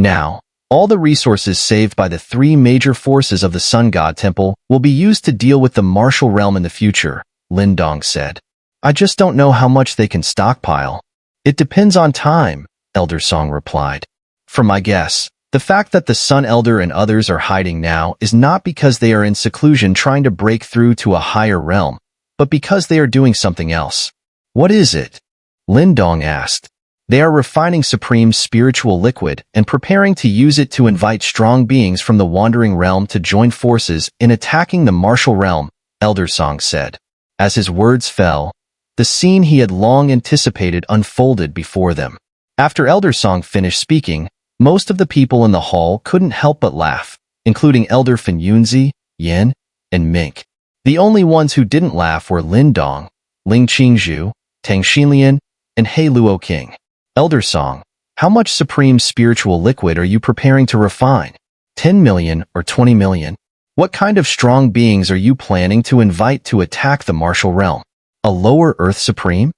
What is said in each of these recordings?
Now, all the resources saved by the three major forces of the Sun God Temple will be used to deal with the martial realm in the future, Lin Dong said. I just don't know how much they can stockpile. It depends on time, Elder Song replied. For my guess, the fact that the Sun Elder and others are hiding now is not because they are in seclusion trying to break through to a higher realm, but because they are doing something else. What is it? Lin Dong asked. They are refining supreme spiritual liquid and preparing to use it to invite strong beings from the wandering realm to join forces in attacking the martial realm, Elder Song said. As his words fell, the scene he had long anticipated unfolded before them. After Elder Song finished speaking, most of the people in the hall couldn't help but laugh, including Elder Fenyunzi, Yin, and Mink. The only ones who didn't laugh were Lin Dong, Ling Qingzhu, Tang Xinlian, and He Luo King. Elder Song, how much supreme spiritual liquid are you preparing to refine? 10 million or 20 million? What kind of strong beings are you planning to invite to attack the martial realm? A lower Earth Supreme?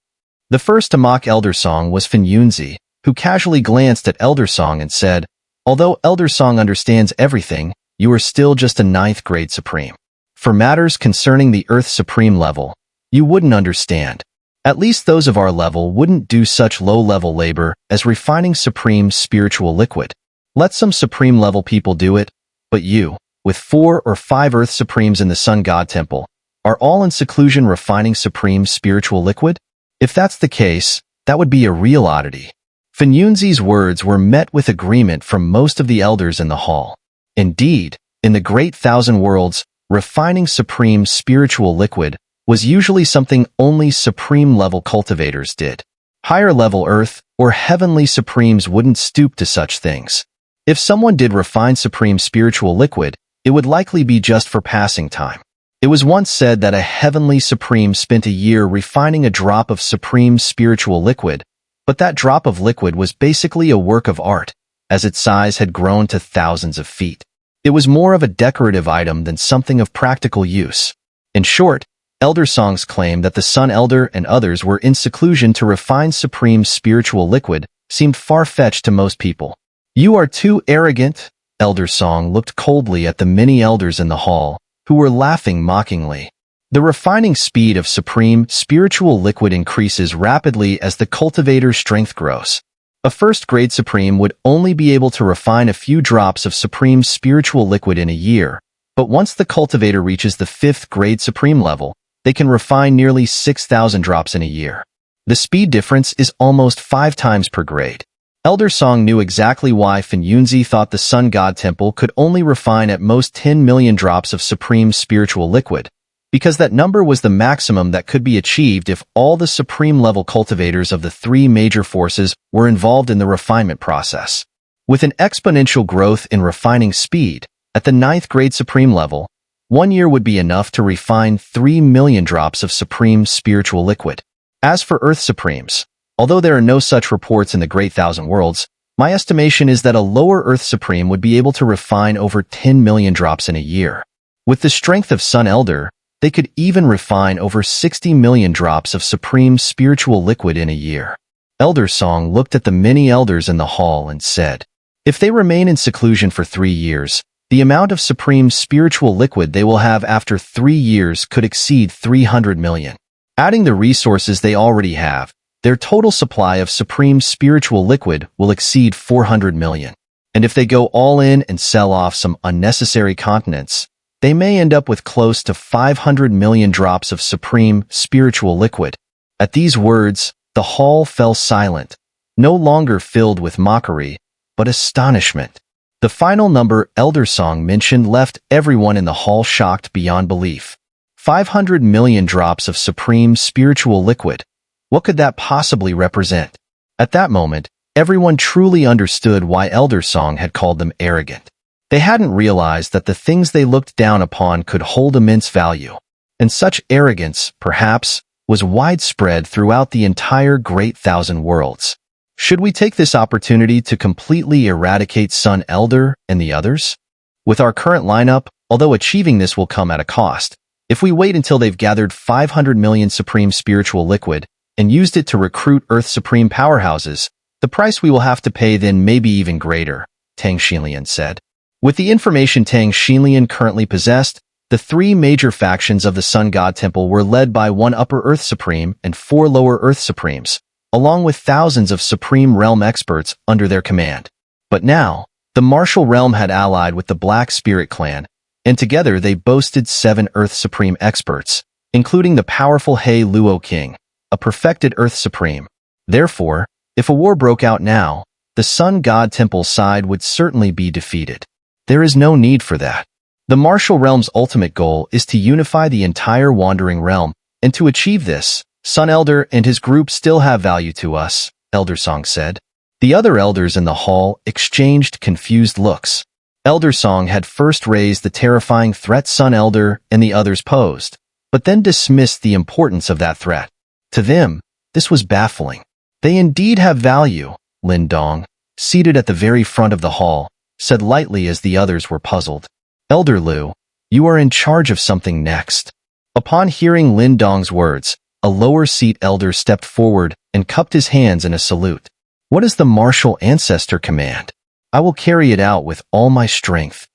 The first to mock Elder Song was Fenyunzi, who casually glanced at Elder Song and said, although Elder Song understands everything, you are still just a 9th grade Supreme. For matters concerning the Earth Supreme level, you wouldn't understand. At least those of our level wouldn't do such low-level labor as refining supreme spiritual liquid. Let some supreme-level people do it, but you, with 4 or 5 Earth Supremes in the Sun God Temple, are all in seclusion refining supreme spiritual liquid? If that's the case, that would be a real oddity. Fenyunzi's words were met with agreement from most of the elders in the hall. Indeed, in the Great Thousand Worlds, refining supreme spiritual liquid was usually something only supreme-level cultivators did. Higher-level Earth or heavenly supremes wouldn't stoop to such things. If someone did refine supreme spiritual liquid, it would likely be just for passing time. It was once said that a heavenly supreme spent a year refining a drop of supreme spiritual liquid, but that drop of liquid was basically a work of art, as its size had grown to thousands of feet. It was more of a decorative item than something of practical use. In short, Elder Song's claim that the Sun Elder and others were in seclusion to refine supreme spiritual liquid seemed far-fetched to most people. You are too arrogant, Elder Song looked coldly at the many elders in the hall, who were laughing mockingly. The refining speed of supreme spiritual liquid increases rapidly as the cultivator's strength grows. A first-grade Supreme would only be able to refine a few drops of supreme spiritual liquid in a year, but once the cultivator reaches the 5th-grade Supreme level, they can refine nearly 6,000 drops in a year. The speed difference is almost 5 times per grade. Elder Song knew exactly why Fenyunzi thought the Sun God Temple could only refine at most 10 million drops of supreme spiritual liquid, because that number was the maximum that could be achieved if all the supreme-level cultivators of the 3 major forces were involved in the refinement process. With an exponential growth in refining speed, at the 9th-grade Supreme level, 1 year would be enough to refine 3 million drops of supreme spiritual liquid. As for Earth Supremes, although there are no such reports in the Great Thousand Worlds, my estimation is that a lower Earth Supreme would be able to refine over 10 million drops in a year. With the strength of Sun Elder, they could even refine over 60 million drops of supreme spiritual liquid in a year. Elder Song looked at the many elders in the hall and said, if they remain in seclusion for 3 years, the amount of supreme spiritual liquid they will have after 3 years could exceed 300 million. Adding the resources they already have, their total supply of supreme spiritual liquid will exceed 400 million. And if they go all in and sell off some unnecessary continents, they may end up with close to 500 million drops of supreme spiritual liquid. At these words, the hall fell silent, no longer filled with mockery, but astonishment. The final number Elder Song mentioned left everyone in the hall shocked beyond belief. 500 million drops of supreme spiritual liquid. What could that possibly represent? At that moment, everyone truly understood why Elder Song had called them arrogant. They hadn't realized that the things they looked down upon could hold immense value. And such arrogance, perhaps, was widespread throughout the entire Great Thousand Worlds. Should we take this opportunity to completely eradicate Sun Elder and the others? With our current lineup, although achieving this will come at a cost, if we wait until they've gathered 500 million supreme spiritual liquid and used it to recruit Earth Supreme powerhouses, the price we will have to pay then may be even greater. Tang Xinlian said. With the information Tang Xinlian currently possessed, the three major factions of the Sun God Temple were led by one Upper Earth Supreme and four Lower Earth Supremes, along with thousands of Supreme Realm experts under their command. But now, the Martial Realm had allied with the Black Spirit Clan, and together they boasted 7 Earth Supreme experts, including the powerful He Luo King, a perfected Earth Supreme. Therefore, if a war broke out now, the Sun God Temple side would certainly be defeated. There is no need for that. The Martial Realm's ultimate goal is to unify the entire Wandering Realm, and to achieve this, Sun Elder and his group still have value to us, Elder Song said. The other elders in the hall exchanged confused looks. Elder Song had first raised the terrifying threat Sun Elder and the others posed, but then dismissed the importance of that threat. To them, this was baffling. They indeed have value, Lin Dong, seated at the very front of the hall, said lightly as the others were puzzled. Elder Lu, you are in charge of something next. Upon hearing Lin Dong's words, a lower seat elder stepped forward and cupped his hands in a salute. What is the martial ancestor command? I will carry it out with all my strength.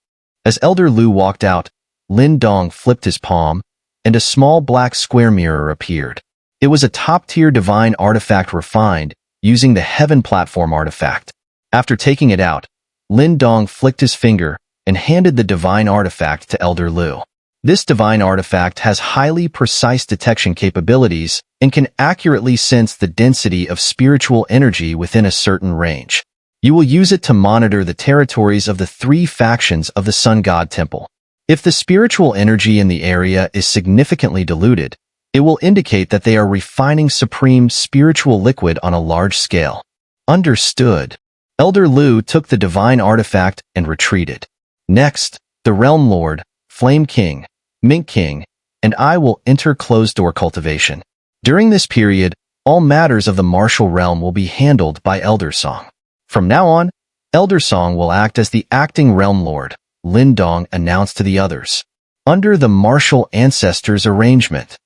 As Elder Lu walked out, Lin Dong flipped his palm, and a small black square mirror appeared. It was a top-tier divine artifact refined, using the Heaven Platform artifact. After taking it out, Lin Dong flicked his finger and handed the divine artifact to Elder Lu. This divine artifact has highly precise detection capabilities and can accurately sense the density of spiritual energy within a certain range. You will use it to monitor the territories of the 3 factions of the Sun God Temple. If the spiritual energy in the area is significantly diluted, it will indicate that they are refining supreme spiritual liquid on a large scale. Understood. Elder Lu took the divine artifact and retreated. Next, the Realm Lord, Flame King, Mink King, and I will enter closed-door cultivation. During this period, all matters of the martial realm will be handled by Elder Song. From now on, Elder Song will act as the acting Realm Lord, Lin Dong announced to the others, under the martial ancestors arrangement.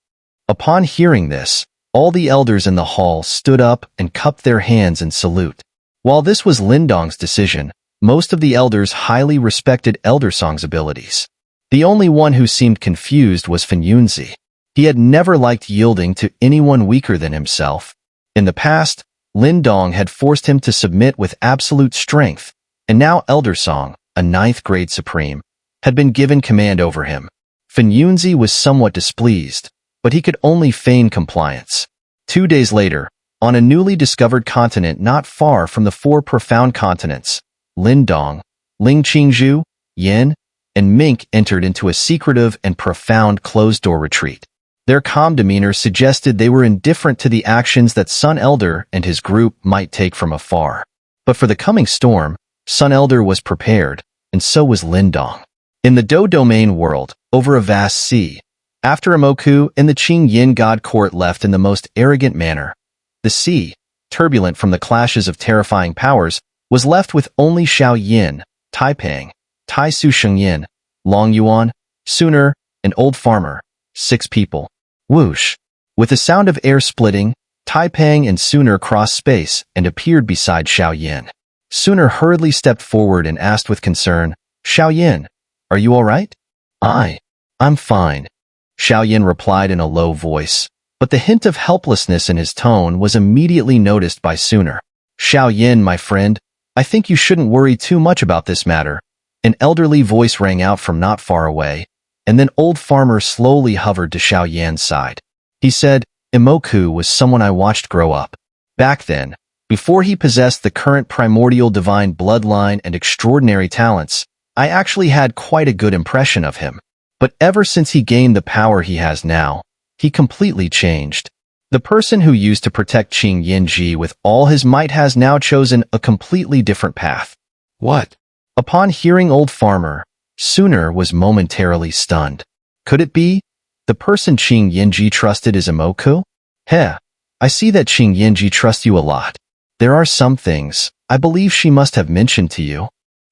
Upon hearing this, all the elders in the hall stood up and cupped their hands in salute. While this was Lin Dong's decision, most of the elders highly respected Elder Song's abilities. The only one who seemed confused was Fan Yunzi. He had never liked yielding to anyone weaker than himself. In the past, Lin Dong had forced him to submit with absolute strength, and now Elder Song, a 9th grade supreme, had been given command over him. Fan Yunzi was somewhat displeased, but he could only feign compliance. 2 days later, on a newly discovered continent not far from the 4 profound continents, Lin Dong, Ling Qingzhu, Yin, and Mink entered into a secretive and profound closed-door retreat. Their calm demeanor suggested they were indifferent to the actions that Sun Elder and his group might take from afar. But for the coming storm, Sun Elder was prepared, and so was Lin Dong. In the Do Domain world, over a vast sea, after Imoku and the Qing Yin God Court left in the most arrogant manner, the sea, turbulent from the clashes of terrifying powers, was left with only Xiao Yin, Taipang, Tai Su Shengyin, Long Yuan, Xun'er, and Old Farmer, 6 people. Whoosh! With the sound of air splitting, Taipang and Xun'er crossed space and appeared beside Xiao Yin. Xun'er hurriedly stepped forward and asked with concern, Xiao Yin, are you all right? I'm fine, Xiao Yin replied in a low voice, but the hint of helplessness in his tone was immediately noticed by Xun'er. Xiao Yin, my friend, I think you shouldn't worry too much about this matter. An elderly voice rang out from not far away, and then Old Farmer slowly hovered to Xiao Yan's side. He said, Imoku was someone I watched grow up. Back then, before he possessed the current primordial divine bloodline and extraordinary talents, I actually had quite a good impression of him. But ever since he gained the power he has now, he completely changed. The person who used to protect Qing Yinji with all his might has now chosen a completely different path. What? Upon hearing Old Farmer, Xun'er was momentarily stunned. Could it be? The person Qing Yinji trusted is Imoku? Heh, I see that Qing Yinji trusts you a lot. There are some things I believe she must have mentioned to you.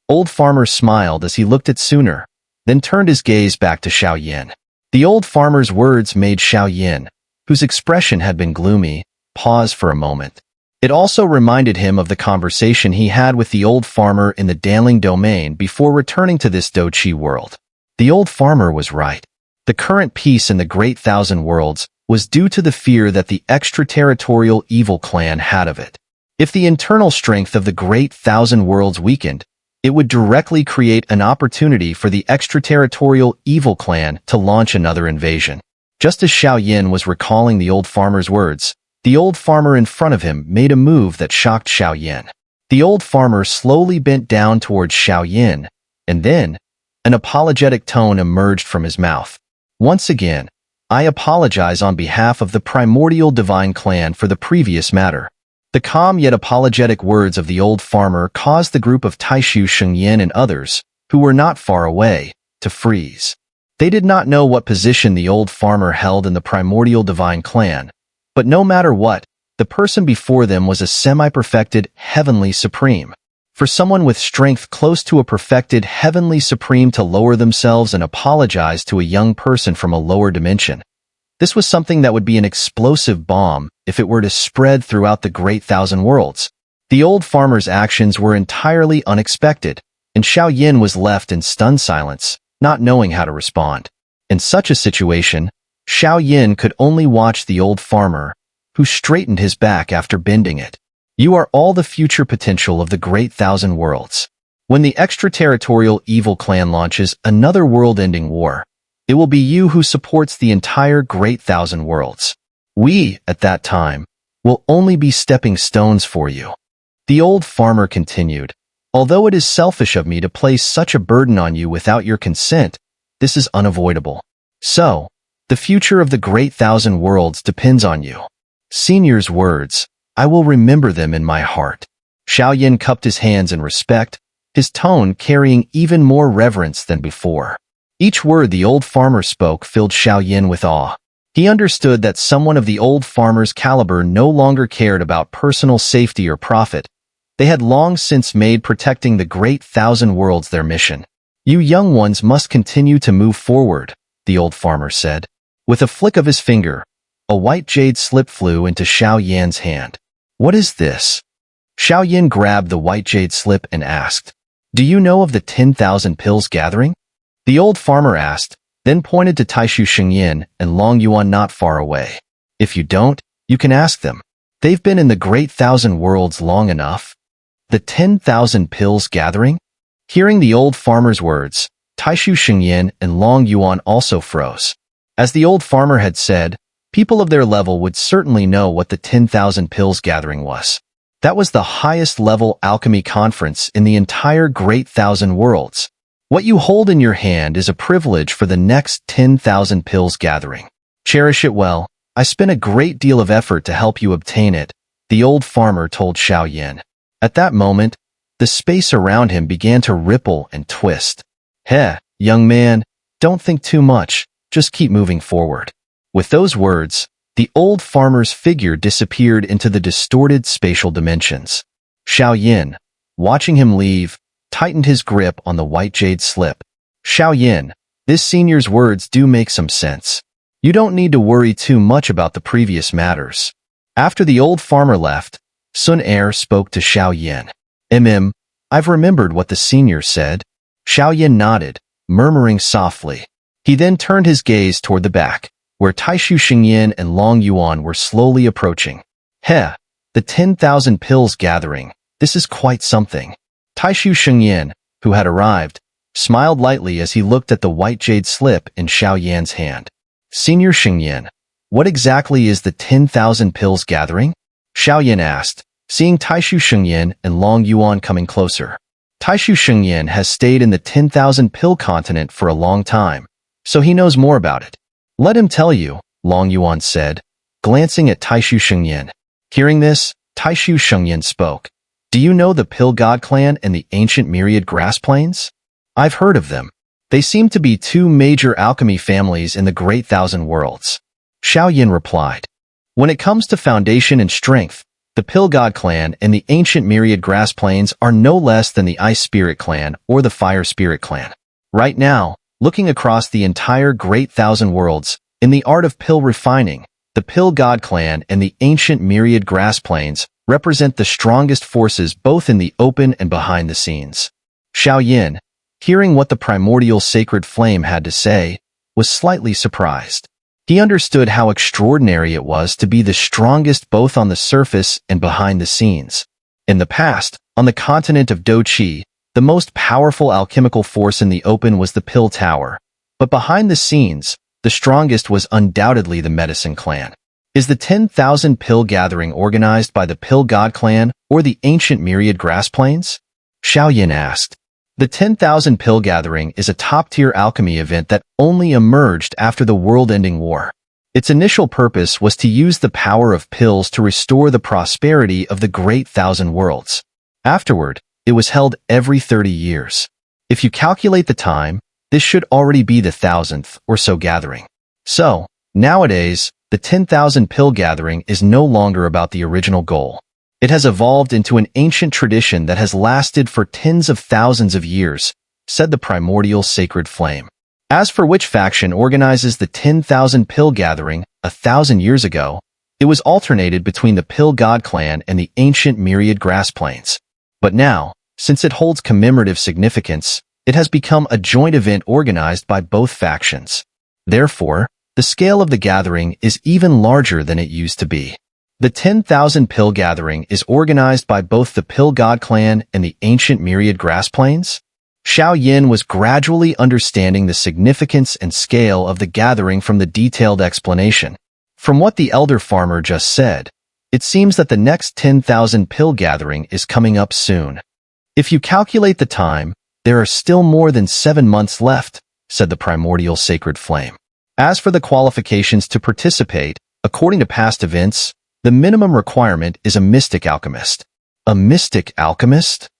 Old Farmer smiled as he looked at Xun'er, then turned his gaze back to Xiao Yin. The Old Farmer's words made Xiao Yin, whose expression had been gloomy, pause for a moment. It also reminded him of the conversation he had with the old farmer in the Danling domain before returning to this Dochi world. The old farmer was right. The current peace in the Great Thousand Worlds was due to the fear that the extraterritorial evil clan had of it. If the internal strength of the Great Thousand Worlds weakened, it would directly create an opportunity for the extraterritorial evil clan to launch another invasion. Just as Xiao Yin was recalling the old farmer's words, the old farmer in front of him made a move that shocked Xiao Yin. The old farmer slowly bent down towards Xiao Yin, and then an apologetic tone emerged from his mouth. Once again, I apologize on behalf of the primordial divine clan for the previous matter. The calm yet apologetic words of the old farmer caused the group of Taishu Shengyin and others, who were not far away, to freeze. They did not know what position the old farmer held in the primordial divine clan, but no matter what, the person before them was a semi-perfected heavenly supreme. For someone with strength close to a perfected heavenly supreme to lower themselves and apologize to a young person from a lower dimension, this was something that would be an explosive bomb if it were to spread throughout the Great Thousand Worlds. The old farmer's actions were entirely unexpected, and Xiao Yin was left in stunned silence, not knowing how to respond. In such a situation, Xiao Yin could only watch the old farmer, who straightened his back after bending it. You are all the future potential of the Great Thousand Worlds. When the extraterritorial evil clan launches another world-ending war, it will be you who supports the entire Great Thousand Worlds. We, at that time, will only be stepping stones for you. The old farmer continued, although it is selfish of me to place such a burden on you without your consent, this is unavoidable. So, the future of the Great Thousand Worlds depends on you. Senior's words, I will remember them in my heart. Xiao Yin cupped his hands in respect, his tone carrying even more reverence than before. Each word the old farmer spoke filled Xiao Yin with awe. He understood that someone of the old farmer's caliber no longer cared about personal safety or profit. They had long since made protecting the Great Thousand Worlds their mission. You young ones must continue to move forward, the old farmer said. With a flick of his finger, a white jade slip flew into Xiao Yin's hand. What is this? Xiao Yin grabbed the white jade slip and asked, Do you know of the 10,000 pills gathering? The old farmer asked, then pointed to Taishu Shengyin and Long Yuan not far away. If you don't, you can ask them. They've been in the Great Thousand Worlds long enough. The 10,000 pills gathering? Hearing the old farmer's words, Taishu Shengyin and Long Yuan also froze. As the old farmer had said, people of their level would certainly know what the 10,000 pills gathering was. That was the highest level alchemy conference in the entire Great Thousand Worlds. What you hold in your hand is a privilege for the next 10,000 pills gathering. Cherish it well. I spent a great deal of effort to help you obtain it, the old farmer told Xiao Yin. At that moment, the space around him began to ripple and twist. Heh, young man, don't think too much, just keep moving forward. With those words, the old farmer's figure disappeared into the distorted spatial dimensions. Xiao Yin, watching him leave, tightened his grip on the white jade slip. Xiao Yin, this senior's words do make some sense. You don't need to worry too much about the previous matters. After the old farmer left, Xun'er spoke to Xiao Yin. I've remembered what the senior said. Xiao Yin nodded, murmuring softly. He then turned his gaze toward the back, where Taishu Shengyin and Long Yuan were slowly approaching. Heh, the 10,000 pills gathering, this is quite something. Taishu Shengyin, who had arrived, smiled lightly as he looked at the white jade slip in Xiao Yan's hand. Senior Shengyin, what exactly is the 10,000 pills gathering? Xiao Yin asked, seeing Taishu Shengyin and Long Yuan coming closer. Taishu Shengyin has stayed in the 10,000 pill continent for a long time, so he knows more about it. Let him tell you, Long Yuan said, glancing at Taishu Shengyin. Hearing this, Taishu Shengyin spoke. Do you know the Pill God Clan and the ancient myriad grass plains? I've heard of them. They seem to be two major alchemy families in the Great Thousand Worlds. Xiao Yin replied. When it comes to foundation and strength, the Pill God Clan and the ancient myriad grass plains are no less than the Ice Spirit Clan or the Fire Spirit Clan. Right now, looking across the entire Great Thousand Worlds, in the art of pill refining, the Pill God Clan and the ancient myriad grass plains represent the strongest forces both in the open and behind the scenes. Xiaoyan, hearing what the primordial sacred flame had to say, was slightly surprised. He understood how extraordinary it was to be the strongest both on the surface and behind the scenes. In the past, on the continent of Doqi, the most powerful alchemical force in the open was the Pill Tower. But behind the scenes, the strongest was undoubtedly the Medicine Clan. Is the 10,000 Pill Gathering organized by the Pill God Clan or the ancient Myriad Grass Plains? Xiaoyan asked. The 10,000 Pill Gathering is a top-tier alchemy event that only emerged after the world-ending war. Its initial purpose was to use the power of pills to restore the prosperity of the Great Thousand Worlds. Afterward, it was held every 30 years. If you calculate the time, this should already be the 1,000th or so gathering. So, nowadays, the 10,000 Pill Gathering is no longer about the original goal. It has evolved into an ancient tradition that has lasted for tens of thousands of years, said the primordial sacred flame. As for which faction organizes the 10,000 Pill Gathering 1,000 years ago, it was alternated between the Pill God Clan and the ancient Myriad Grass Plains. But now, since it holds commemorative significance, it has become a joint event organized by both factions. Therefore, the scale of the gathering is even larger than it used to be. The 10,000 Pill Gathering is organized by both the Pill God Clan and the ancient Myriad Grass Plains? Xiaoyan was gradually understanding the significance and scale of the gathering from the detailed explanation. From what the elder farmer just said, it seems that the next 10,000 Pill Gathering is coming up soon. If you calculate the time, there are still more than 7 months left, said the primordial sacred flame. As for the qualifications to participate, according to past events, the minimum requirement is a mystic alchemist. A mystic alchemist?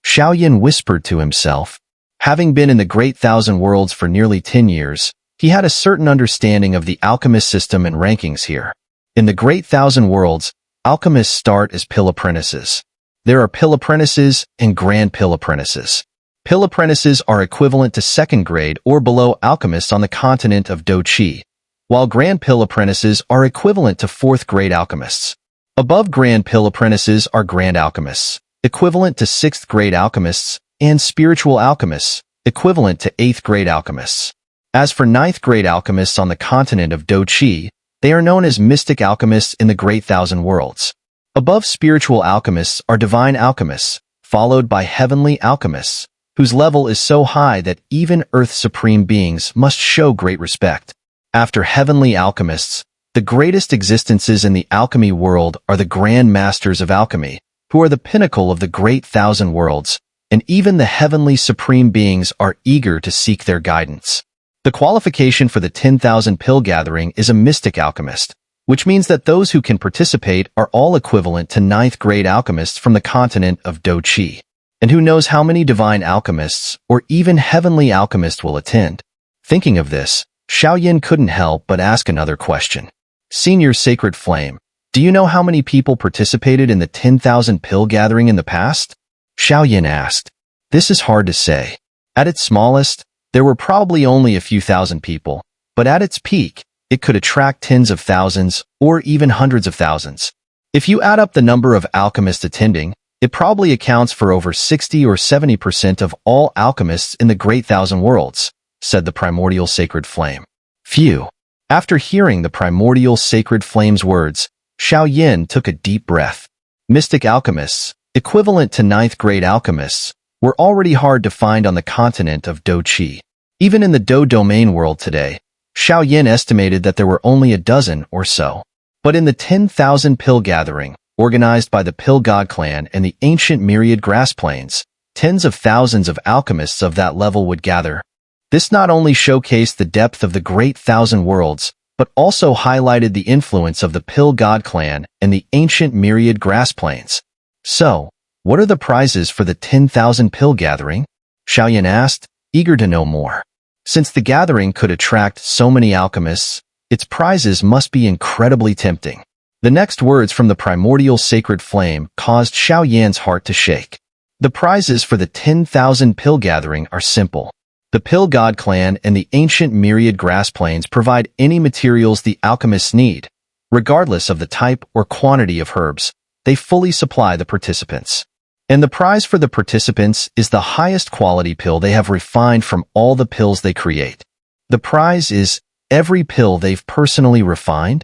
Xiaoyan whispered to himself. Having been in the Great Thousand Worlds for nearly 10 years, he had a certain understanding of the alchemist system and rankings here. In the Great Thousand Worlds, alchemists start as pill apprentices. There are pill apprentices and grand pill apprentices. Pill apprentices are equivalent to second grade or below alchemists on the continent of Doqi, while grand pill apprentices are equivalent to fourth grade alchemists. Above grand pill apprentices are grand alchemists, equivalent to sixth grade alchemists, and spiritual alchemists, equivalent to eighth grade alchemists. As for ninth grade alchemists on the continent of Doqi, they are known as mystic alchemists in the Great Thousand Worlds. Above spiritual alchemists are divine alchemists, followed by heavenly alchemists, whose level is so high that even Earth's supreme beings must show great respect. After heavenly alchemists, the greatest existences in the alchemy world are the grand masters of alchemy, who are the pinnacle of the Great Thousand Worlds, and even the heavenly supreme beings are eager to seek their guidance. The qualification for the 10,000 Pill Gathering is a mystic alchemist, which means that those who can participate are all equivalent to ninth grade alchemists from the continent of Doqi. And who knows how many divine alchemists or even heavenly alchemists will attend. Thinking of this, Xiaoyan couldn't help but ask another question. Senior Sacred Flame, do you know how many people participated in the 10,000 Pill Gathering in the past? Xiaoyan asked. This is hard to say. At its smallest, there were probably only a few thousand people, but at its peak, it could attract tens of thousands or even hundreds of thousands. If you add up the number of alchemists attending, it probably accounts for over 60 or 70% of all alchemists in the Great Thousand Worlds, said the primordial sacred flame. Phew. After hearing the primordial sacred flame's words, Xiaoyan took a deep breath. Mystic alchemists, equivalent to ninth grade alchemists, were already hard to find on the continent of Doqi. Even in the Do domain world today, Xiaoyan estimated that there were only a dozen or so. But in the 10,000 Pill Gathering, organized by the Pill God Clan and the ancient Myriad Grass Plains, tens of thousands of alchemists of that level would gather. This not only showcased the depth of the Great Thousand Worlds, but also highlighted the influence of the Pill God Clan and the ancient Myriad Grass Plains. So, what are the prizes for the 10,000 Pill Gathering? Xiaoyan asked, eager to know more. Since the gathering could attract so many alchemists, its prizes must be incredibly tempting. The next words from the primordial sacred flame caused Xiaoyan's heart to shake. The prizes for the 10,000 Pill Gathering are simple. The Pill God Clan and the ancient Myriad Grass Plains provide any materials the alchemists need, regardless of the type or quantity of herbs, they fully supply the participants. And the prize for the participants is the highest quality pill they have refined from all the pills they create. The prize is every pill they've personally refined?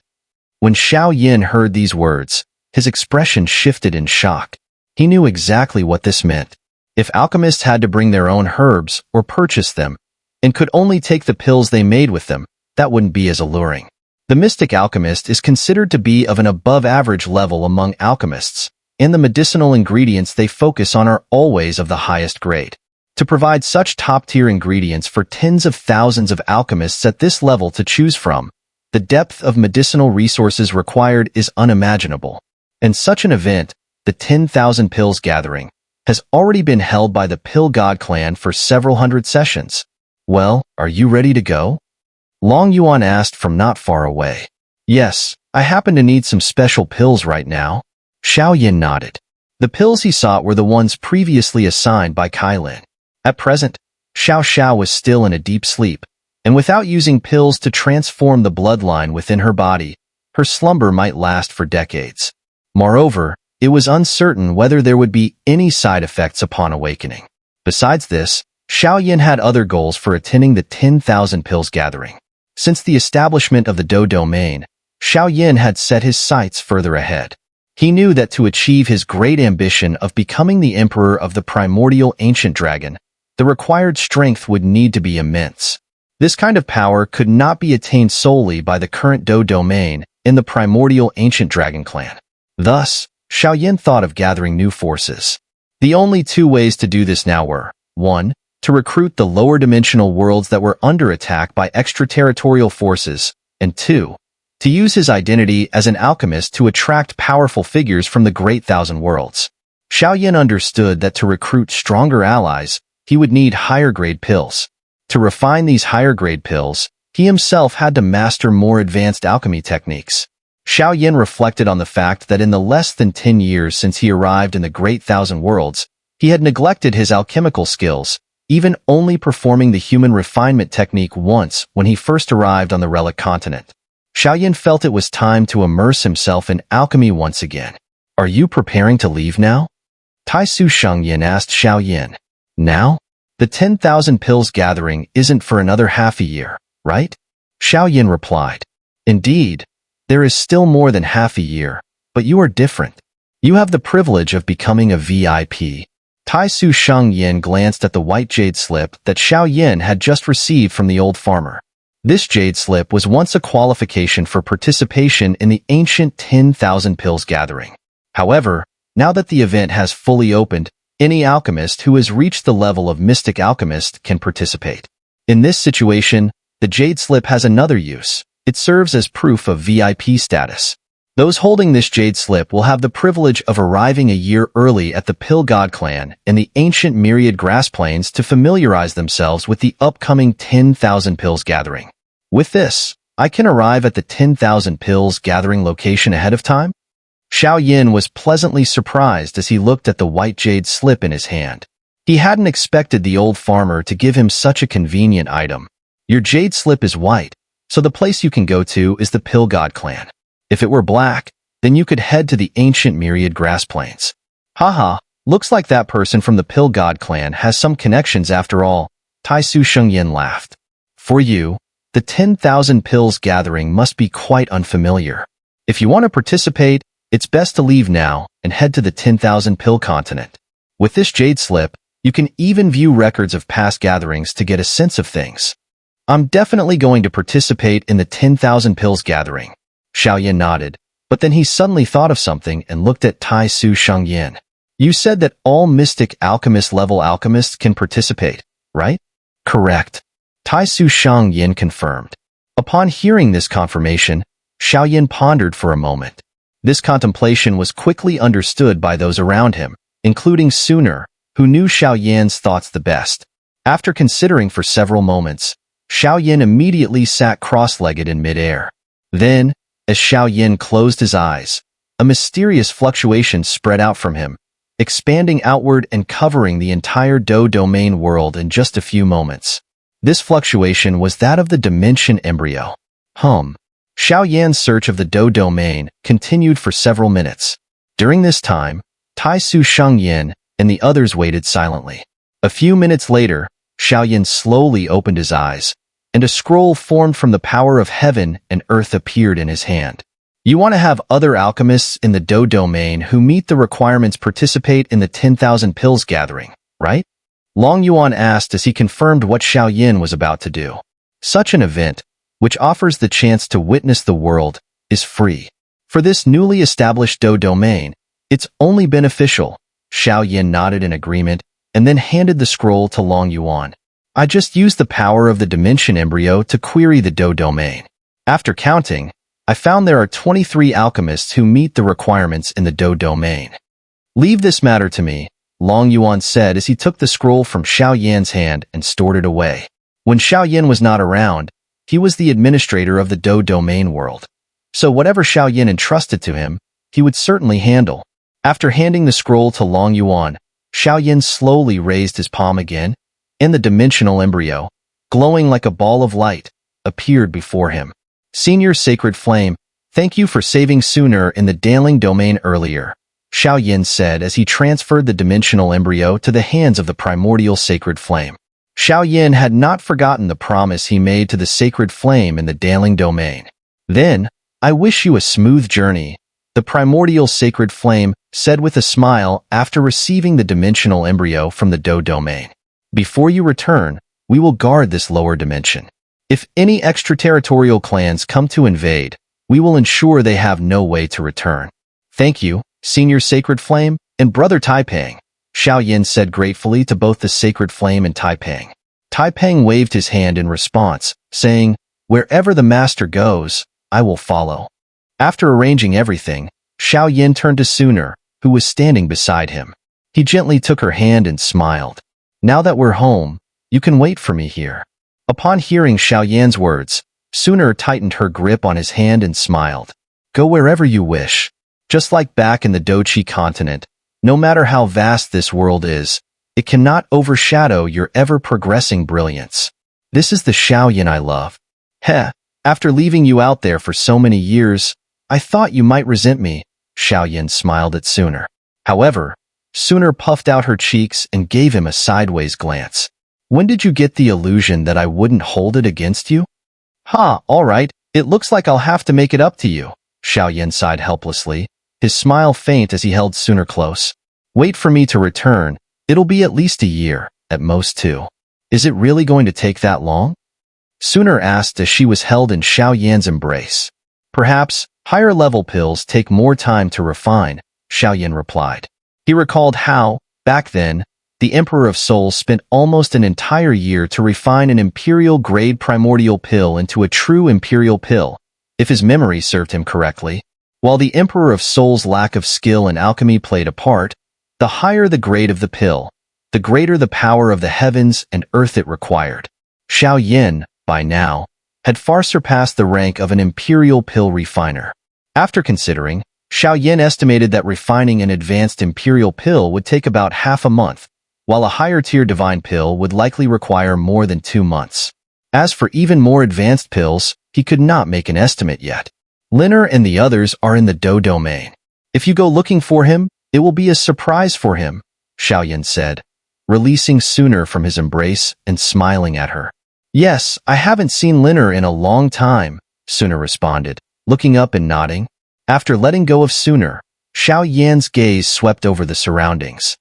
When Xiao Yin heard these words, his expression shifted in shock. He knew exactly what this meant. If alchemists had to bring their own herbs or purchase them, and could only take the pills they made with them, that wouldn't be as alluring. The mystic alchemist is considered to be of an above-average level among alchemists, and the medicinal ingredients they focus on are always of the highest grade. To provide such top-tier ingredients for tens of thousands of alchemists at this level to choose from, the depth of medicinal resources required is unimaginable. And such an event, the 10,000 Pills Gathering, has already been held by the Pill God clan for several hundred sessions. Well, are you ready to go? Long Yuan asked from not far away. Yes, I happen to need some special pills right now. Xiao Yin nodded. The pills he sought were the ones previously assigned by Kailin. At present, Xiao Xiao was still in a deep sleep, and without using pills to transform the bloodline within her body, her slumber might last for decades. Moreover, it was uncertain whether there would be any side effects upon awakening. Besides this, Xiao Yin had other goals for attending the 10,000 Pills Gathering. Since the establishment of the Do domain, Xiao Yin had set his sights further ahead. He knew that to achieve his great ambition of becoming the emperor of the primordial ancient dragon, the required strength would need to be immense. This kind of power could not be attained solely by the current Do domain in the primordial ancient dragon clan. Thus, Xiao Yin thought of gathering new forces. The only two ways to do this now were, 1. To recruit the lower dimensional worlds that were under attack by extraterritorial forces, and 2. To use his identity as an alchemist to attract powerful figures from the Great Thousand Worlds. Xiao Yin understood that to recruit stronger allies, he would need higher-grade pills. To refine these higher-grade pills, he himself had to master more advanced alchemy techniques. Xiao Yin reflected on the fact that in the less than 10 years since he arrived in the Great Thousand Worlds, he had neglected his alchemical skills, even only performing the human refinement technique once when he first arrived on the Relic Continent. Xiao Yin felt it was time to immerse himself in alchemy once again. Are you preparing to leave now? Tai Su Shengyin asked Xiao Yin. Now? The 10,000 Pills Gathering isn't for another half a year, right? Xiao Yin replied. Indeed, there is still more than half a year, but you are different. You have the privilege of becoming a VIP. Tai Su Shengyin glanced at the white jade slip that Xiao Yin had just received from the old farmer. This jade slip was once a qualification for participation in the ancient 10,000 Pills Gathering. However, now that the event has fully opened, any alchemist who has reached the level of mystic alchemist can participate. In this situation, the jade slip has another use. It serves as proof of VIP status. Those holding this jade slip will have the privilege of arriving a year early at the Pill God clan in the ancient myriad grass plains to familiarize themselves with the upcoming 10,000 Pills Gathering. With this, I can arrive at the 10,000 Pills Gathering location ahead of time? Xiao Yin was pleasantly surprised as he looked at the white jade slip in his hand. He hadn't expected the old farmer to give him such a convenient item. Your jade slip is white, so the place you can go to is the Pill God clan. If it were black, then you could head to the ancient myriad grass plains. Haha, looks like that person from the Pill God clan has some connections after all. Tai Su Shengyin laughed. For you, the 10,000 Pills Gathering must be quite unfamiliar. If you want to participate, it's best to leave now and head to the 10,000 Pill Continent. With this jade slip, you can even view records of past gatherings to get a sense of things. I'm definitely going to participate in the 10,000 Pills Gathering. Xiao Yin nodded, but then he suddenly thought of something and looked at Tai Su Shengyin. You said that all mystic alchemist-level alchemists can participate, right? Correct. Tai Su Shengyin confirmed. Upon hearing this confirmation, Xiao Yin pondered for a moment. This contemplation was quickly understood by those around him, including Xun'er, who knew Xiao Yin's thoughts the best. After considering for several moments, Xiao Yin immediately sat cross-legged in midair. Then, as Xiao Yin closed his eyes, a mysterious fluctuation spread out from him, expanding outward and covering the entire Do domain world in just a few moments. This fluctuation was that of the dimension embryo. Xiao Yan's search of the Do domain continued for several minutes. During this time, Tai Su Shengyan and the others waited silently. A few minutes later, Xiaoyan slowly opened his eyes, and a scroll formed from the power of heaven and earth appeared in his hand. You want to have other alchemists in the Do domain who meet the requirements participate in the 10,000 pills gathering, right? Long Yuan asked as he confirmed what Xiaoyan was about to do. Such an event, which offers the chance to witness the world, is free. For this newly established Do domain, it's only beneficial. Xiaoyan nodded in agreement and then handed the scroll to Long Yuan. I just used the power of the dimension embryo to query the Do domain. After counting, I found there are 23 alchemists who meet the requirements in the Do domain. Leave this matter to me, Long Yuan said as he took the scroll from Xiaoyan's hand and stored it away. When Xiaoyan was not around, he was the administrator of the Do domain world. So whatever Xiaoyan entrusted to him, he would certainly handle. After handing the scroll to Long Yuan, Xiaoyan slowly raised his palm again, and the dimensional embryo, glowing like a ball of light, appeared before him. Senior Sacred Flame, thank you for saving Xun'er in the Daling domain earlier, Xiaoyan said as he transferred the dimensional embryo to the hands of the primordial Sacred Flame. Xiaoyan had not forgotten the promise he made to the Sacred Flame in the Daling domain. Then, I wish you a smooth journey, the primordial Sacred Flame said with a smile after receiving the dimensional embryo from the Do domain. Before you return, we will guard this lower dimension. If any extraterritorial clans come to invade, we will ensure they have no way to return. Thank you, Senior Sacred Flame, and Brother Taipang, Xiaoyan said gratefully to both the Sacred Flame and Taipang. Taipang waved his hand in response, saying, wherever the master goes, I will follow. After arranging everything, Xiaoyan turned to Xun'er, who was standing beside him. He gently took her hand and smiled. Now that we're home, you can wait for me here. Upon hearing Xiaoyan's words, Xun'er tightened her grip on his hand and smiled. Go wherever you wish. Just like back in the Dochi continent, no matter how vast this world is, it cannot overshadow your ever-progressing brilliance. This is the Xiaoyan I love. Heh, after leaving you out there for so many years, I thought you might resent me, Xiaoyan smiled at Xun'er. However, Xun'er puffed out her cheeks and gave him a sideways glance. When did you get the illusion that I wouldn't hold it against you? All right, it looks like I'll have to make it up to you, Xiaoyan sighed helplessly, his smile faint as he held Xun'er close. Wait for me to return, it'll be at least a year, at most 2. Is it really going to take that long? Xun'er asked as she was held in Xiaoyan's embrace. Perhaps, higher-level pills take more time to refine, Xiaoyan replied. He recalled how, back then, the Emperor of Souls spent almost an entire year to refine an imperial-grade primordial pill into a true imperial pill, if his memory served him correctly. While the Emperor of Souls' lack of skill in alchemy played a part, the higher the grade of the pill, the greater the power of the heavens and earth it required. Xiaoyan, by now, had far surpassed the rank of an imperial pill refiner. After considering, Xiaoyan estimated that refining an advanced imperial pill would take about half a month, while a higher-tier divine pill would likely require more than 2 months. As for even more advanced pills, he could not make an estimate yet. Xun'er and the others are in the Do domain. If you go looking for him, it will be a surprise for him, Xiaoyan said, releasing Xun'er from his embrace and smiling at her. Yes, I haven't seen Xun'er in a long time, Xun'er responded, looking up and nodding. After letting go of Xun'er, Xiaoyan's gaze swept over the surroundings.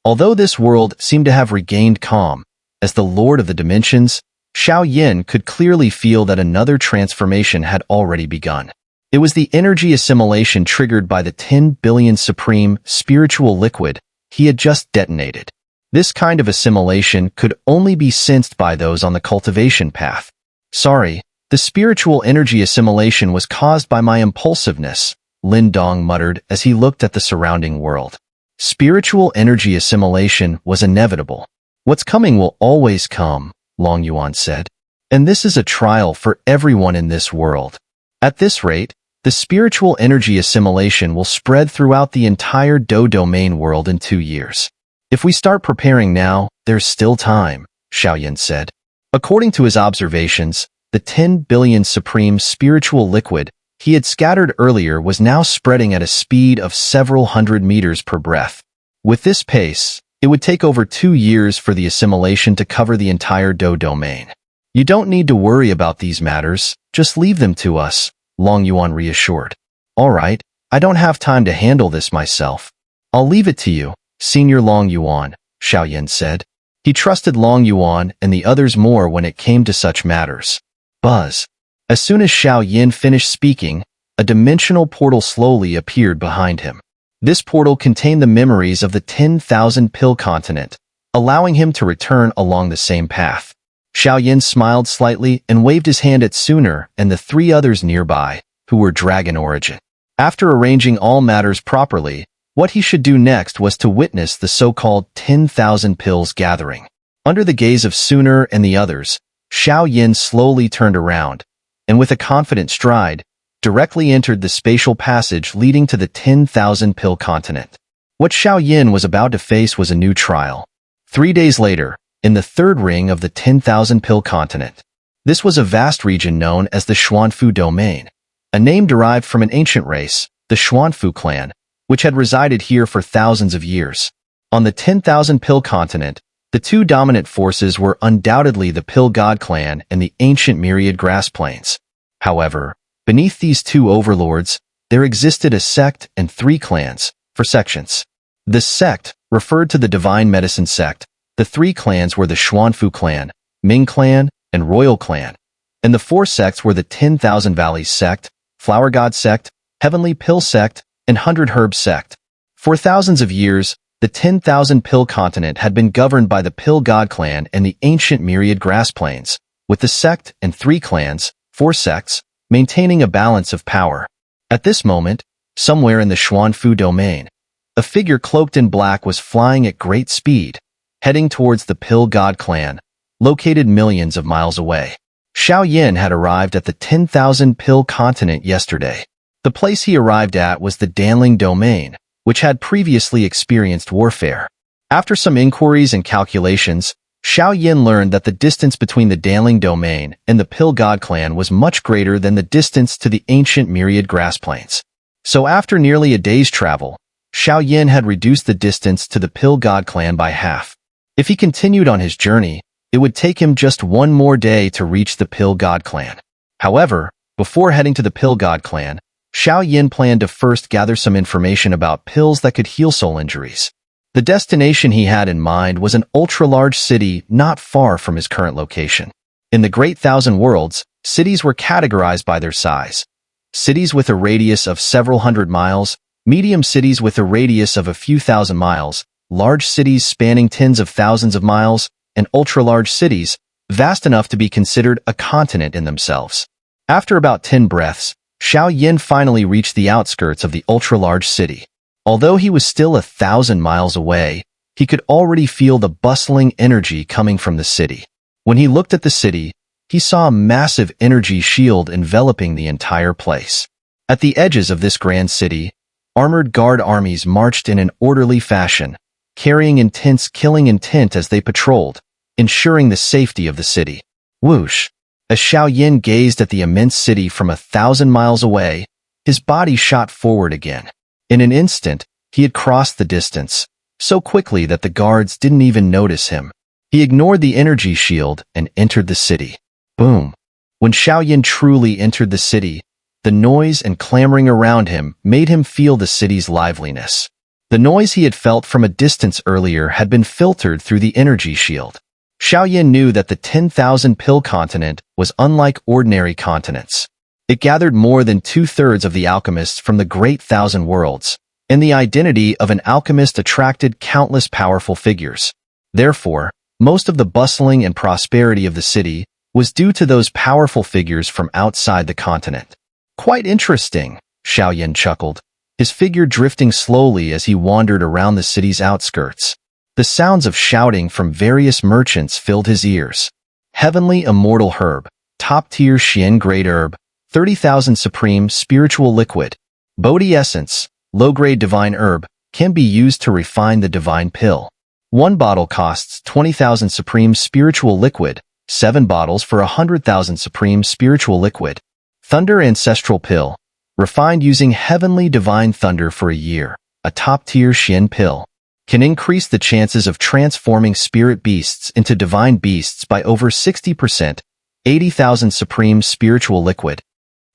Although this world seemed to have regained calm, as the Lord of the Dimensions, Xiaoyan could clearly feel that another transformation had already begun. It was the energy assimilation triggered by the 10 billion supreme spiritual liquid he had just detonated. This kind of assimilation could only be sensed by those on the cultivation path. Sorry, the spiritual energy assimilation was caused by my impulsiveness, Lin Dong muttered as he looked at the surrounding world. Spiritual energy assimilation was inevitable. What's coming will always come, Long Yuan said. And this is a trial for everyone in this world. At this rate, the spiritual energy assimilation will spread throughout the entire Do domain world in 2 years. If we start preparing now, there's still time, Xiaoyan said. According to his observations, the 10 billion supreme spiritual liquid he had scattered earlier was now spreading at a speed of several hundred meters per breath. With this pace, it would take over 2 years for the assimilation to cover the entire Do domain. You don't need to worry about these matters, just leave them to us, Long Yuan reassured. All right, I don't have time to handle this myself. I'll leave it to you, Senior Long Yuan, Xiaoyan said. He trusted Long Yuan and the others more when it came to such matters. Buzz. As soon as Xiaoyan finished speaking, a dimensional portal slowly appeared behind him. This portal contained the memories of the 10,000 pill continent, allowing him to return along the same path. Xiaoyan smiled slightly and waved his hand at Xun'er and the 3 others nearby, who were dragon origin. After arranging all matters properly, what he should do next was to witness the so-called 10,000 pills gathering. Under the gaze of Xun'er and the others, Xiaoyan slowly turned around, and with a confident stride, directly entered the spatial passage leading to the 10,000 pill continent. What Xiaoyan was about to face was a new trial. 3 days later, in the 3rd ring of the 10,000 pill continent. This was a vast region known as the Xuanfu domain, a name derived from an ancient race, the Xuanfu clan, which had resided here for thousands of years. On the 10,000 pill continent, the 2 dominant forces were undoubtedly the Pill God clan and the ancient myriad grass plains. However, beneath these 2 overlords, there existed a sect and 3 clans, for sections. The sect referred to the divine medicine sect. The 3 clans were the Xuanfu clan, Ming clan, and Royal clan. And the 4 sects were the 10,000 Valleys sect, Flower God sect, Heavenly Pill sect, and 100 Herb sect. For thousands of years, the 10,000 pill continent had been governed by the Pill God clan and the ancient myriad grass plains, with the sect and 3 clans, 4 sects, maintaining a balance of power. At this moment, somewhere in the Xuanfu domain, a figure cloaked in black was flying at great speed, heading towards the Pill God clan, located millions of miles away. Xiaoyan had arrived at the 10,000 pill continent yesterday. The place he arrived at was the Danling domain, which had previously experienced warfare. After some inquiries and calculations, Xiaoyan learned that the distance between the Danling domain and the Pill God clan was much greater than the distance to the ancient myriad grass plains. So after nearly a day's travel, Xiaoyan had reduced the distance to the Pill God clan by half. If he continued on his journey, it would take him just 1 more day to reach the Pill God clan. However, before heading to the Pill God clan, Xiaoyan planned to first gather some information about pills that could heal soul injuries. The destination he had in mind was an ultra-large city not far from his current location. In the Great Thousand Worlds, cities were categorized by their size. Cities with a radius of several hundred miles, medium cities with a radius of a few thousand miles, large cities spanning tens of thousands of miles, and ultra-large cities, vast enough to be considered a continent in themselves. After about 10 breaths, Xiaoyan finally reached the outskirts of the ultra-large city. Although he was still 1,000 miles away, he could already feel the bustling energy coming from the city. When he looked at the city, he saw a massive energy shield enveloping the entire place. At the edges of this grand city, armored guard armies marched in an orderly fashion, carrying intense killing intent as they patrolled, ensuring the safety of the city. Whoosh! As Xiaoyan gazed at the immense city from 1,000 miles away, his body shot forward again. In an instant, he had crossed the distance, so quickly that the guards didn't even notice him. He ignored the energy shield and entered the city. Boom! When Xiaoyan truly entered the city, the noise and clamoring around him made him feel the city's liveliness. The noise he had felt from a distance earlier had been filtered through the energy shield. Xiaoyan knew that the 10,000 pill continent was unlike ordinary continents. It gathered more than 2/3 of the alchemists from the Great Thousand Worlds, and the identity of an alchemist attracted countless powerful figures. Therefore, most of the bustling and prosperity of the city was due to those powerful figures from outside the continent. Quite interesting, Xiaoyan chuckled, his figure drifting slowly as he wandered around the city's outskirts. The sounds of shouting from various merchants filled his ears. Heavenly Immortal Herb, Top-Tier Xian Grade Herb, 30,000 Supreme Spiritual Liquid, Bodhi Essence, Low-Grade Divine Herb, can be used to refine the Divine Pill. 1 bottle costs 20,000 Supreme Spiritual Liquid, 7 bottles for 100,000 Supreme Spiritual Liquid. Thunder Ancestral Pill, Refined using heavenly divine thunder for a year, a top-tier Xian pill, can increase the chances of transforming spirit beasts into divine beasts by over 60%, 80,000 supreme spiritual liquid.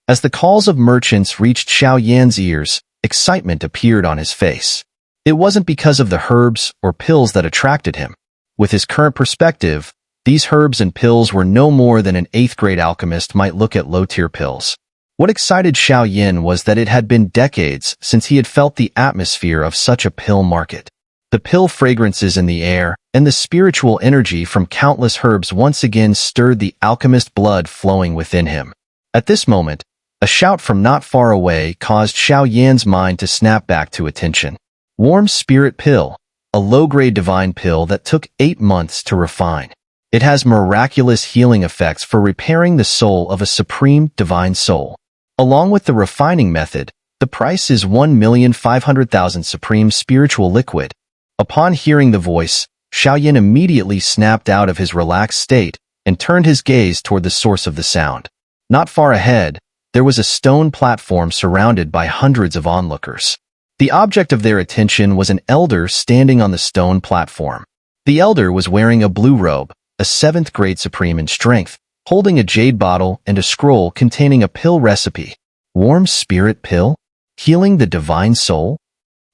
As the calls of merchants reached Xiao Yan's ears, excitement appeared on his face. It wasn't because of the herbs or pills that attracted him. With his current perspective, these herbs and pills were no more than an 8th-grade alchemist might look at low-tier pills. What excited Xiao Yan was that it had been decades since he had felt the atmosphere of such a pill market. The pill fragrances in the air and the spiritual energy from countless herbs once again stirred the alchemist blood flowing within him. At this moment, a shout from not far away caused Xiao Yan's mind to snap back to attention. Warm Spirit Pill, a low-grade divine pill that took 8 months to refine. It has miraculous healing effects for repairing the soul of a supreme divine soul. Along with the refining method, the price is 1,500,000 supreme spiritual liquid. Upon hearing the voice, Xiao Yan immediately snapped out of his relaxed state and turned his gaze toward the source of the sound. Not far ahead, there was a stone platform surrounded by hundreds of onlookers. The object of their attention was an elder standing on the stone platform. The elder was wearing a blue robe, a 7th-grade supreme in strength, holding a jade bottle and a scroll containing a pill recipe. Warm Spirit Pill? Healing the divine soul?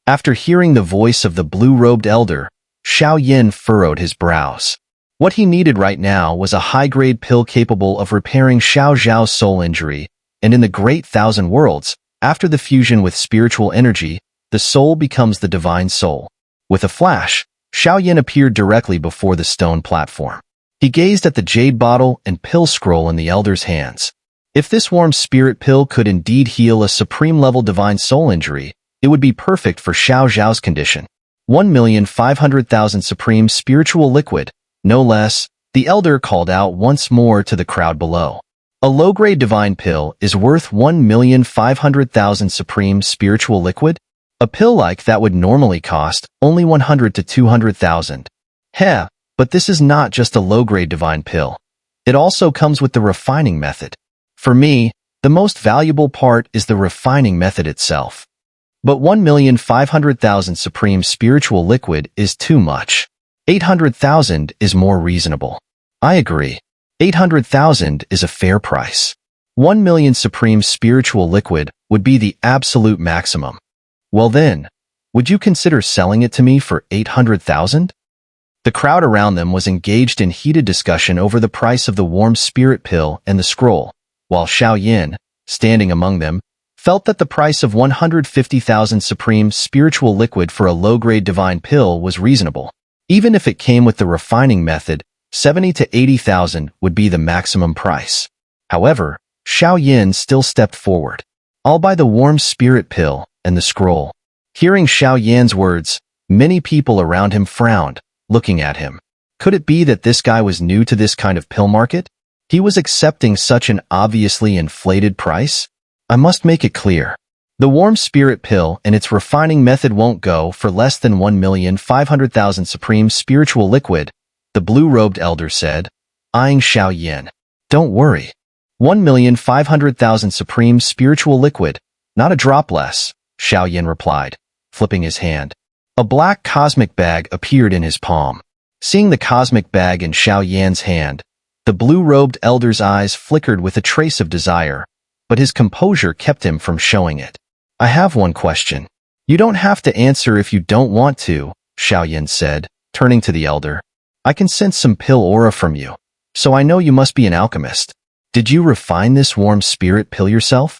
After hearing the voice of the blue-robed elder, Xiao Yan furrowed his brows. What he needed right now was a high-grade pill capable of repairing Xiao Zhao's soul injury, and in the Great Thousand Worlds, after the fusion with spiritual energy, the soul becomes the divine soul. With a flash, Xiao Yan appeared directly before the stone platform. He gazed at the jade bottle and pill scroll in the elder's hands. If this warm spirit pill could indeed heal a supreme-level divine soul injury, it would be perfect for Xiao Zhao's condition. 1,500,000 supreme spiritual liquid, no less, the elder called out once more to the crowd below. A low-grade divine pill is worth 1,500,000 supreme spiritual liquid? A pill like that would normally cost only 100 to 200,000. Heh, but this is not just a low-grade divine pill. It also comes with the refining method. For me, the most valuable part is the refining method itself. But 1,500,000 supreme spiritual liquid is too much. 800,000 is more reasonable. I agree. 800,000 is a fair price. 1 million supreme spiritual liquid would be the absolute maximum. Well then, would you consider selling it to me for 800,000? The crowd around them was engaged in heated discussion over the price of the warm spirit pill and the scroll, while Xiao Yan, standing among them, felt that the price of 150,000 supreme spiritual liquid for a low-grade divine pill was reasonable. Even if it came with the refining method, 70 to 80,000 would be the maximum price. However, Xiao Yan still stepped forward. I'll buy the warm spirit pill and the scroll. Hearing Xiao Yan's words, many people around him frowned, looking at him. Could it be that this guy was new to this kind of pill market? He was accepting such an obviously inflated price? I must make it clear. The warm spirit pill and its refining method won't go for less than 1,500,000 supreme spiritual liquid, the blue-robed elder said, eyeing Xiao Yan. Don't worry. 1,500,000 supreme spiritual liquid, not a drop less, Xiao Yan replied, flipping his hand. A black cosmic bag appeared in his palm. Seeing the cosmic bag in Xiao Yan's hand, the blue-robed elder's eyes flickered with a trace of desire, but his composure kept him from showing it. I have one question. You don't have to answer if you don't want to, Xiao Yan said, turning to the elder. I can sense some pill aura from you, so I know you must be an alchemist. Did you refine this warm spirit pill yourself?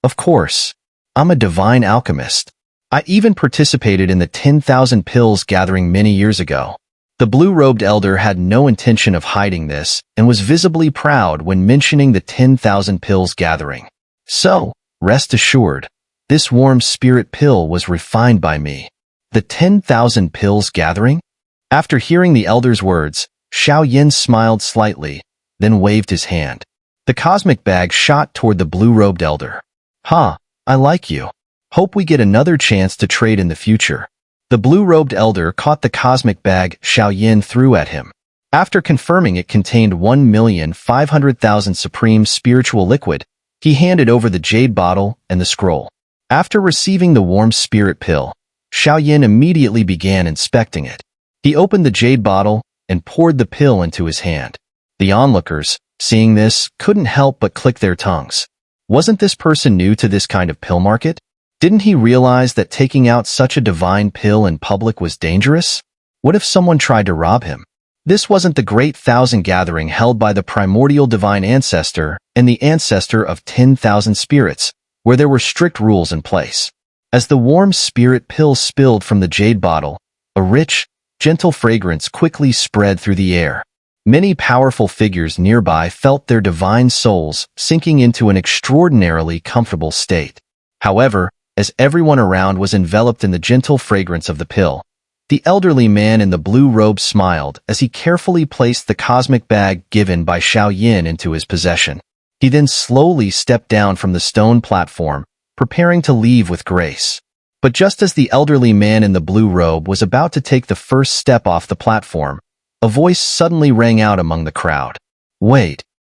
Of course. I'm a divine alchemist. I even participated in the 10,000 pills gathering many years ago. The blue-robed elder had no intention of hiding this and was visibly proud when mentioning the 10,000 pills gathering. So, rest assured, this warm spirit pill was refined by me. The 10,000 pills gathering? After hearing the elder's words, Xiao Yan smiled slightly, then waved his hand. The cosmic bag shot toward the blue-robed elder. Ha, I like you. Hope we get another chance to trade in the future. The blue-robed elder caught the cosmic bag Xiao Yan threw at him. After confirming it contained 1,500,000 supreme spiritual liquid, He handed over the jade bottle and the scroll. After receiving the warm spirit pill, Xiaoyin immediately began inspecting it. He opened the jade bottle and poured the pill into his hand. The onlookers, seeing this, couldn't help but click their tongues. Wasn't this person new to this kind of pill market? Didn't he realize that taking out such a divine pill in public was dangerous? What if someone tried to rob him? This wasn't the great thousand gathering held by the primordial divine ancestor and the ancestor of 10,000 spirits, where there were strict rules in place. As the warm spirit pill spilled from the jade bottle, a rich, gentle fragrance quickly spread through the air. Many powerful figures nearby felt their divine souls sinking into an extraordinarily comfortable state. However, as everyone around was enveloped in the gentle fragrance of the pill, the elderly man in the blue robe smiled as he carefully placed the cosmic bag given by Xiaoyin into his possession. He then slowly stepped down from the stone platform, preparing to leave with grace. But just as the elderly man in the blue robe was about to take the first step off the platform, a voice suddenly rang out among the crowd. "Wait,